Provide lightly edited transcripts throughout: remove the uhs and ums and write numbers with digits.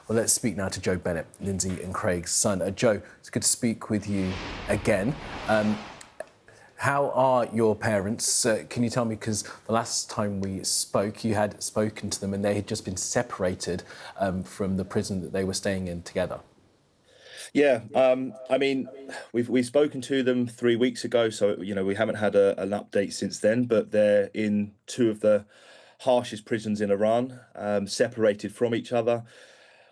Well, let's speak now to Joe Bennett, Lindsay and Craig's son. Joe, it's good to speak with you again. How are your parents? Can you tell me, because the last time we spoke, you had spoken to them and they had just been separated from the prison that they were staying in together. Yeah, I mean, we've spoken to them 3 weeks ago, so we haven't had an update since then. But they're in two of the harshest prisons in Iran, separated from each other.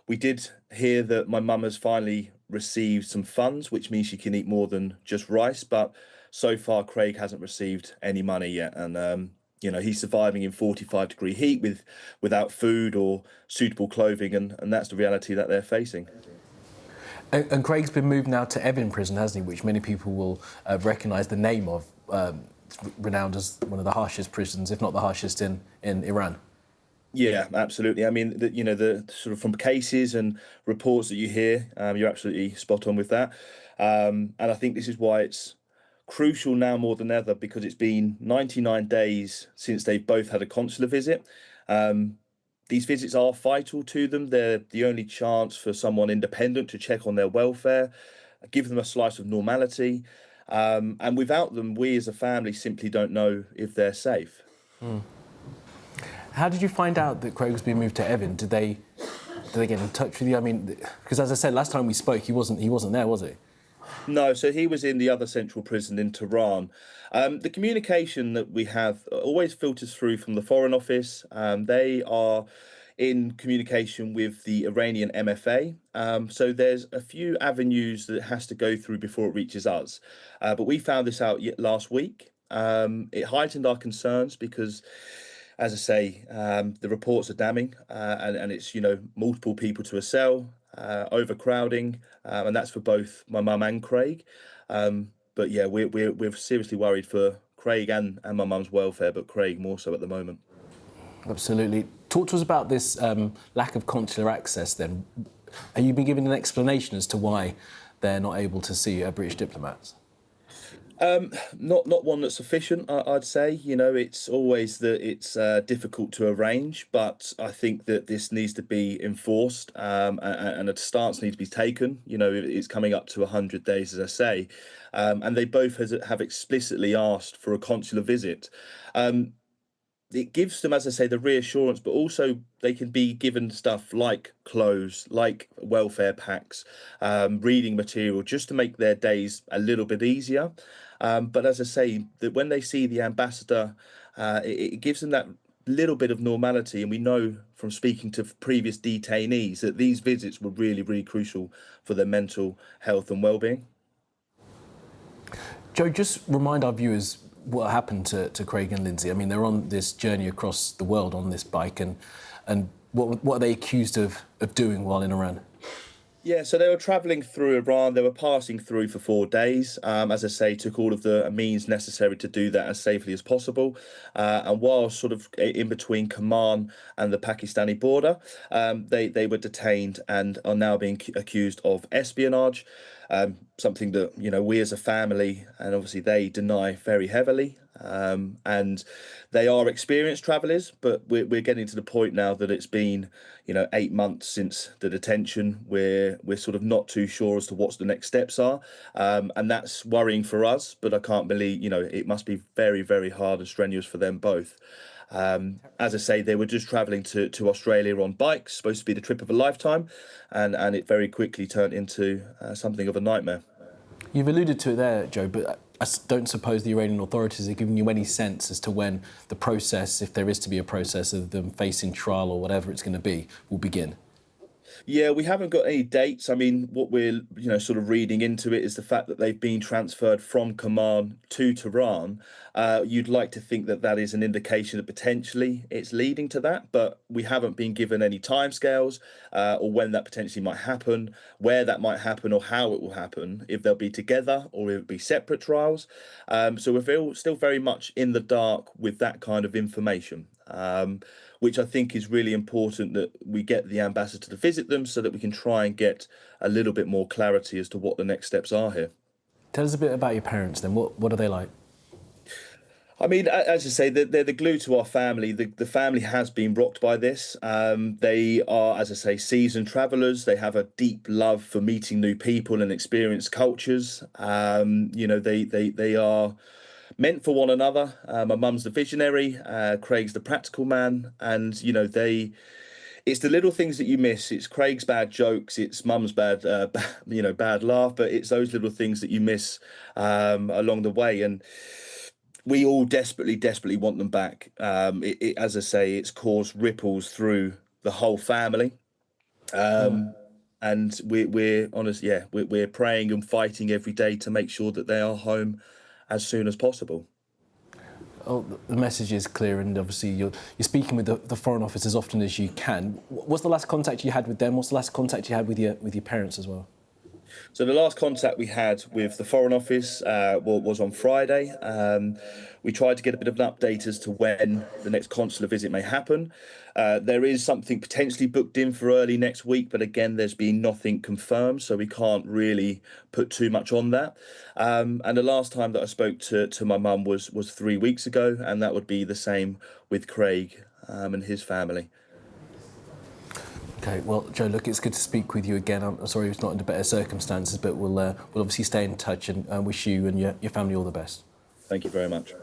We did hear that my mum has finally received some funds, which means she can eat more than just rice. But so far, Craig hasn't received any money yet, and he's surviving in 45-degree heat without food or suitable clothing, and that's the reality that they're facing. And Craig's been moved now to Eban Prison, hasn't he? Which many people will recognise the name of, renowned as one of the harshest prisons, if not the harshest in Iran. Yeah, absolutely. I mean, the sort of from cases and reports that you hear, you're absolutely spot on with that. And I think this is why it's crucial now more than ever, because it's been 99 days since they've both had a consular visit. These visits are vital to them. They're the only chance for someone independent to check on their welfare, give them a slice of normality. And without them, we as a family simply don't know if they're safe. How did you find out that Craig was being moved to Eban? Did they get in touch with you? I mean, because as I said last time we spoke, he wasn't there, was he? No, so he was in the other central prison in Tehran. The communication that we have always filters through from the Foreign Office. They are in communication with the Iranian MFA. So there's a few avenues that it has to go through before it reaches us. But we found this out last week. It heightened our concerns because, as I say, the reports are damning, and it's multiple people to a cell, overcrowding, and that's for both my mum and Craig. But yeah, we're seriously worried for Craig and my mum's welfare, but Craig more so at the moment. Absolutely. Talk to us about this lack of consular access then. Have you been given an explanation as to why they're not able to see British diplomats? Not one that's sufficient, I'd say. It's always that it's difficult to arrange, but I think that this needs to be enforced, and a stance needs to be taken. It's coming up to 100 days, as I say, and they both have explicitly asked for a consular visit. It gives them, as I say, the reassurance, but also they can be given stuff like clothes, like welfare packs, reading material, just to make their days a little bit easier. But as I say, that when they see the ambassador, it gives them that little bit of normality. And we know from speaking to previous detainees that these visits were really, really crucial for their mental health and well-being. Joe, just remind our viewers what happened to Craig and Lindsay. I mean, they're on this journey across the world on this bike, and what are they accused of doing while in Iran? Yeah, so they were travelling through Iran. They were passing through for 4 days. As I say, took all of the means necessary to do that as safely as possible. And while sort of in between Kerman and the Pakistani border, they were detained and are now being accused of espionage. Something that we as a family, and obviously they, deny very heavily. And they are experienced travellers, but we're getting to the point now that it's been 8 months since the detention. We're sort of not too sure as to what the next steps are, and that's worrying for us. But I can't believe it must be very, very hard and strenuous for them both. As I say, they were just travelling to Australia on bikes, supposed to be the trip of a lifetime, and it very quickly turned into something of a nightmare. You've alluded to it there, Joe, but I don't suppose the Iranian authorities are giving you any sense as to when the process, if there is to be a process of them facing trial or whatever it's going to be, will begin. Yeah, we haven't got any dates. I mean, what we're sort of reading into it is the fact that they've been transferred from Kerman to Tehran. You'd like to think that that is an indication that potentially it's leading to that, but we haven't been given any timescales, or when that potentially might happen, where that might happen, or how it will happen, if they'll be together or if it'll be separate trials. So we're still very much in the dark with that kind of information. Which I think is really important that we get the ambassador to visit them so that we can try and get a little bit more clarity as to what the next steps are here. Tell us a bit about your parents then. What are they like? I mean, as I say, they're the glue to our family. The family has been rocked by this. They are, as I say, seasoned travellers. They have a deep love for meeting new people and experience cultures. They are meant for one another. My mum's the visionary, Craig's the practical man, and it's the little things that you miss. It's Craig's bad jokes, it's mum's bad laugh, but it's those little things that you miss along the way. And we all desperately want them back. As I say, it's caused ripples through the whole family. And we're honest, yeah, we're praying and fighting every day to make sure that they are home as soon as possible. Oh, the message is clear, and obviously you're speaking with the Foreign Office as often as you can. What's the last contact you had with them? What's the last contact you had with your parents as well? So the last contact we had with the Foreign Office was on Friday. We tried to get a bit of an update as to when the next consular visit may happen. There is something potentially booked in for early next week, but again, there's been nothing confirmed, so we can't really put too much on that. And the last time that I spoke to my mum was 3 weeks ago, and that would be the same with Craig and his family. Okay, well, Joe, look, it's good to speak with you again. I'm sorry it's not under better circumstances, but we'll obviously stay in touch and wish you and your family all the best. Thank you very much.